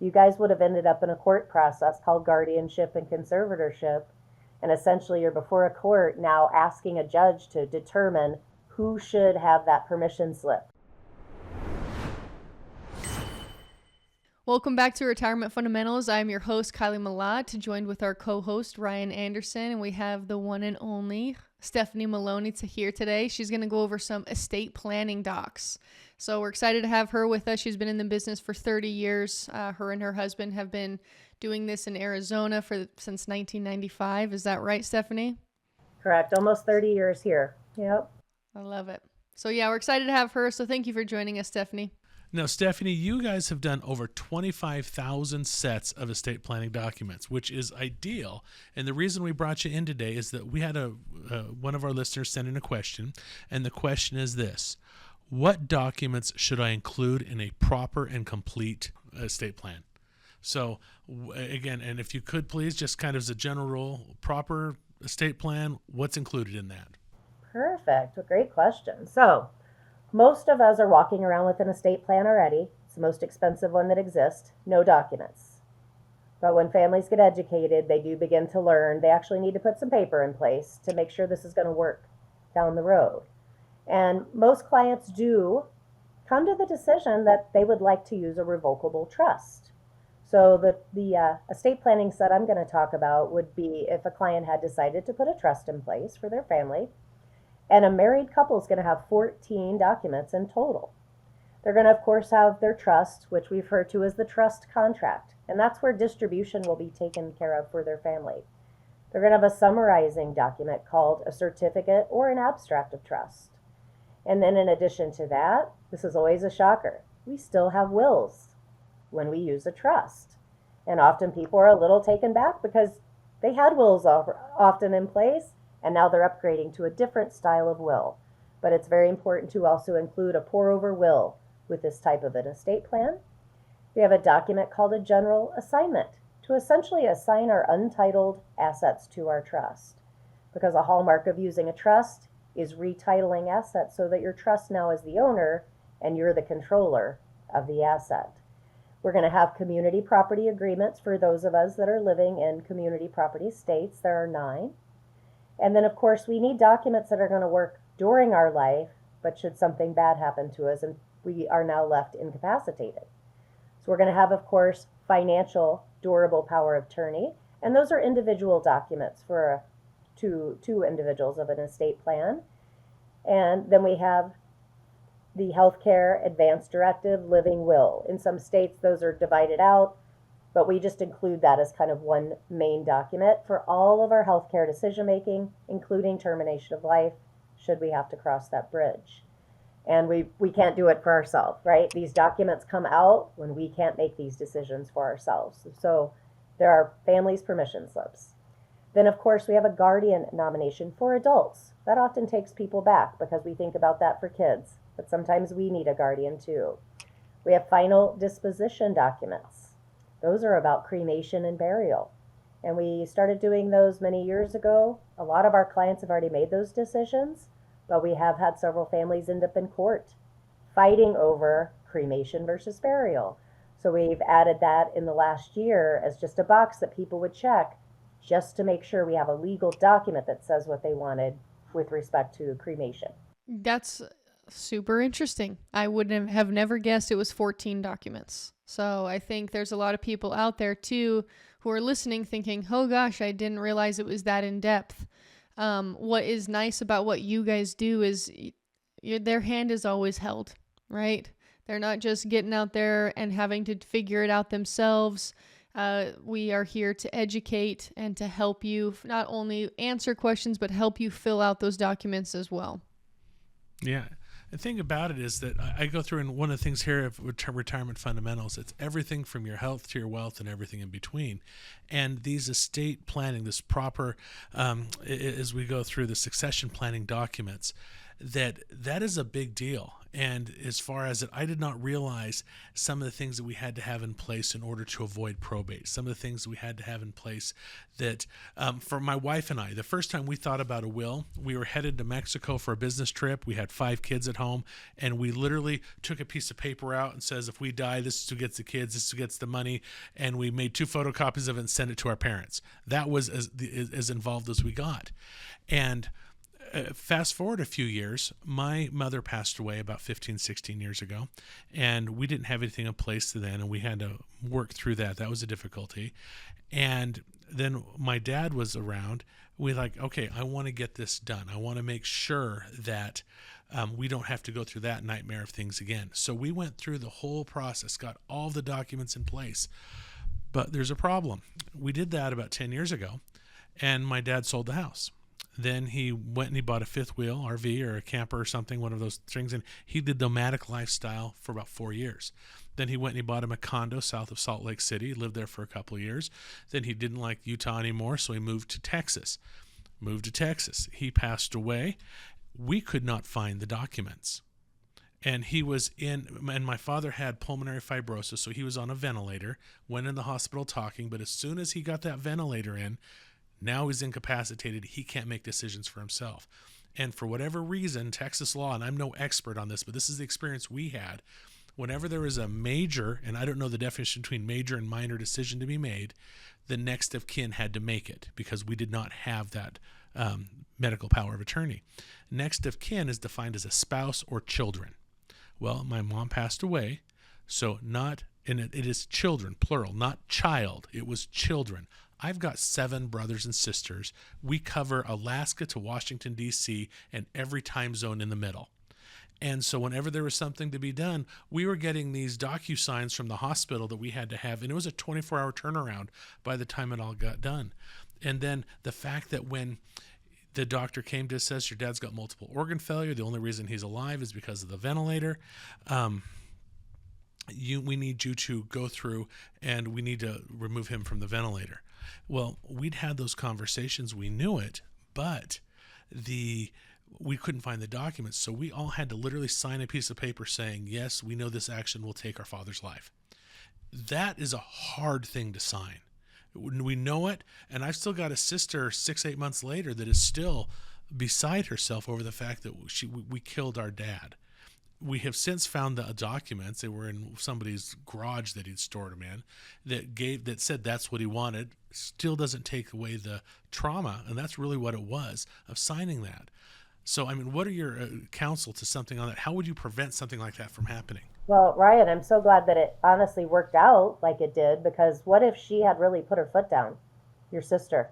you guys would have ended up in a court process called guardianship and conservatorship. And essentially, you're before a court now asking a judge to determine who should have that permission slip. Welcome back to Retirement Fundamentals. I'm your host, Kylie Malott, joined with our co-host, Ryan Anderson, and we have the one and only Stephanie Maloney here today. She's going to go over some estate planning docs. So we're excited to have her with us. She's been in the business for 30 years. Her and her husband have been doing this in Arizona since 1995. Is that right, Stephanie? Correct. Almost 30 years here. Yep. I love it. So yeah, we're excited to have her. So thank you for joining us, Stephanie. Now, Stephanie, you guys have done over 25,000 sets of estate planning documents, which is ideal. And the reason we brought you in today is that we had one of our listeners send in a question, and the question is this: what documents should I include in a proper and complete estate plan? So, again, and if you could please, just kind of as a general rule, proper estate plan, what's included in that? Perfect. A great question. So, most of us are walking around with an estate plan already. It's the most expensive one that exists. No documents. But when families get educated, they do begin to learn they actually need to put some paper in place to make sure this is going to work down the road. And most clients do come to the decision that they would like to use a revocable trust. So the estate planning set I'm going to talk about would be if a client had decided to put a trust in place for their family. And a married couple is going to have 14 documents in total. They're going to, of course, have their trust, which we refer to as the trust contract. And that's where distribution will be taken care of for their family. They're going to have a summarizing document called a certificate or an abstract of trust. And then in addition to that, this is always a shocker, we still have wills when we use a trust. And often people are a little taken back because they had wills often in place, and now they're upgrading to a different style of will. But it's very important to also include a pour-over will with this type of an estate plan. We have a document called a general assignment to essentially assign our untitled assets to our trust. Because a hallmark of using a trust is retitling assets so that your trust now is the owner and you're the controller of the asset. We're going to have community property agreements for those of us that are living in community property states. There are 9. And then, of course, we need documents that are going to work during our life, but should something bad happen to us and we are now left incapacitated. So we're going to have, of course, financial durable power of attorney, and those are individual documents for two individuals of an estate plan. And then we have the healthcare advance directive living will. In some states, those are divided out, but we just include that as kind of one main document for all of our healthcare decision making, including termination of life, should we have to cross that bridge. And we can't do it for ourselves, right? These documents come out when we can't make these decisions for ourselves. So there are families' permission slips. Then, of course, we have a guardian nomination for adults. That often takes people back because we think about that for kids, but sometimes we need a guardian too. We have final disposition documents. Those are about cremation and burial. And we started doing those many years ago. A lot of our clients have already made those decisions, but we have had several families end up in court fighting over cremation versus burial. So we've added that in the last year as just a box that people would check just to make sure we have a legal document that says what they wanted with respect to cremation. That's super interesting. I wouldn't have never guessed it was 14 documents. So I think there's a lot of people out there too who are listening thinking, oh gosh, I didn't realize it was that in depth. What is nice about what you guys do is their hand is always held, right? They're not just getting out there and having to figure it out themselves. We are here to educate and to help you not only answer questions, but help you fill out those documents as well. Yeah. The thing about it is that I go through, and one of the things here of retirement fundamentals, it's everything from your health to your wealth and everything in between. And these estate planning, this proper, as we go through the succession planning documents, that is a big deal. And as far as it, I did not realize some of the things that we had to have in place in order to avoid probate. Some of the things we had to have in place that, for my wife and I, the first time we thought about a will, we were headed to Mexico for a business trip. We had 5 kids at home, and we literally took a piece of paper out and says, if we die, this is who gets the kids, this is who gets the money. And we made 2 photocopies of it and sent it to our parents. That was as involved as we got. And fast forward a few years, my mother passed away about 15, 16 years ago, and we didn't have anything in place then, and we had to work through that. That was a difficulty. And then my dad was around. We like, okay, I want to get this done. I want to make sure that we don't have to go through that nightmare of things again. So we went through the whole process, got all the documents in place. But there's a problem. We did that about 10 years ago, and my dad sold the house. Then he went and he bought a 5th wheel RV or a camper or something, one of those things, and he did nomadic lifestyle for about 4 years. Then he went and he bought him a condo south of Salt Lake City, lived there for a couple of years. Then he didn't like Utah anymore, so he moved to Texas. He passed away. We could not find the documents. And my father had pulmonary fibrosis, so he was on a ventilator, went in the hospital talking, but as soon as he got that ventilator in, now he's incapacitated. He can't make decisions for himself. And for whatever reason, Texas law, and I'm no expert on this, but this is the experience we had, whenever there was a major, and I don't know the definition between major and minor decision to be made, the next of kin had to make it because we did not have that medical power of attorney. Next of kin is defined as a spouse or children. Well, my mom passed away, so it is children, plural, not child. It was children. I've got 7 brothers and sisters. We cover Alaska to Washington, D.C., and every time zone in the middle. And so whenever there was something to be done, we were getting these DocuSigns from the hospital that we had to have, and it was a 24-hour turnaround by the time it all got done. And then the fact that when the doctor came to us and says, your dad's got multiple organ failure, the only reason he's alive is because of the ventilator, we need you to go through and we need to remove him from the ventilator. Well, we'd had those conversations, we knew it, but we couldn't find the documents, so we all had to literally sign a piece of paper saying, yes, we know this action will take our father's life. That is a hard thing to sign. We know it, and I've still got a sister 6-8 months later that is still beside herself over the fact that we killed our dad. We have since found the documents. They were in somebody's garage that he'd stored them in that said that's what he wanted. Still doesn't take away the trauma, and that's really what it was of signing that. So, I mean, what are your counsel to something on that? How would you prevent something like that from happening? Well, Ryan, I'm so glad that it honestly worked out like it did, because what if she had really put her foot down, your sister,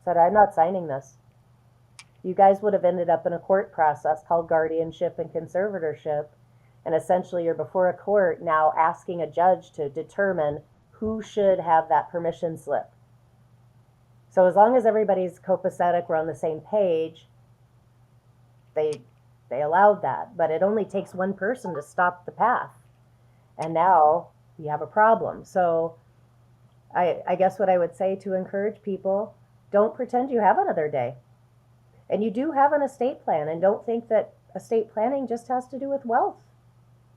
said, I'm not signing this? You guys would have ended up in a court process called guardianship and conservatorship, and essentially you're before a court now asking a judge to determine who should have that permission slip. So as long as everybody's copacetic, we're on the same page, they allowed that, but it only takes one person to stop the path. And now you have a problem. So I guess what I would say to encourage people, don't pretend you have another day. And you do have an estate plan, and don't think that estate planning just has to do with wealth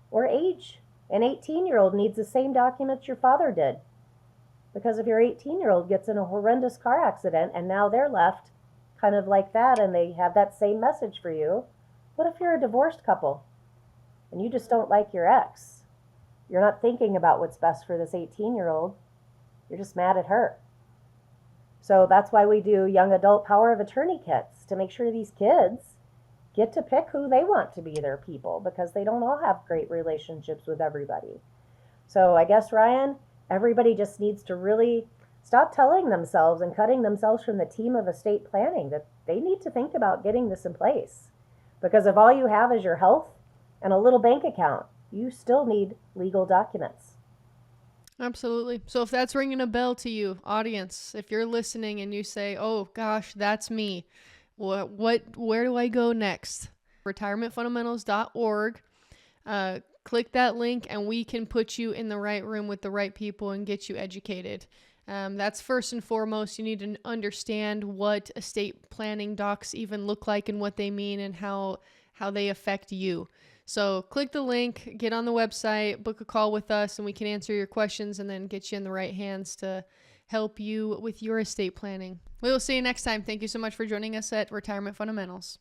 or age. An 18-year-old needs the same documents your father did. Because if your 18-year-old gets in a horrendous car accident and now they're left kind of like that and they have that same message for you, what if you're a divorced couple and you just don't like your ex? You're not thinking about what's best for this 18-year-old. You're just mad at her. So that's why we do young adult power of attorney kits, to make sure these kids get to pick who they want to be their people, because they don't all have great relationships with everybody. So I guess, Ryan, everybody just needs to really stop telling themselves and cutting themselves from the team of estate planning that they need to think about getting this in place. Because if all you have is your health and a little bank account, you still need legal documents. Absolutely. So if that's ringing a bell to you, audience, if you're listening and you say, oh gosh, that's me, where do I go next? retirementfundamentals.org. Click that link and we can put you in the right room with the right people and get you educated. That's first and foremost. You need to understand what estate planning docs even look like and what they mean, and how how they affect you. So click the link, get on the website, book a call with us, and we can answer your questions and then get you in the right hands to help you with your estate planning. We will see you next time. Thank you so much for joining us at Retirement Fundamentals.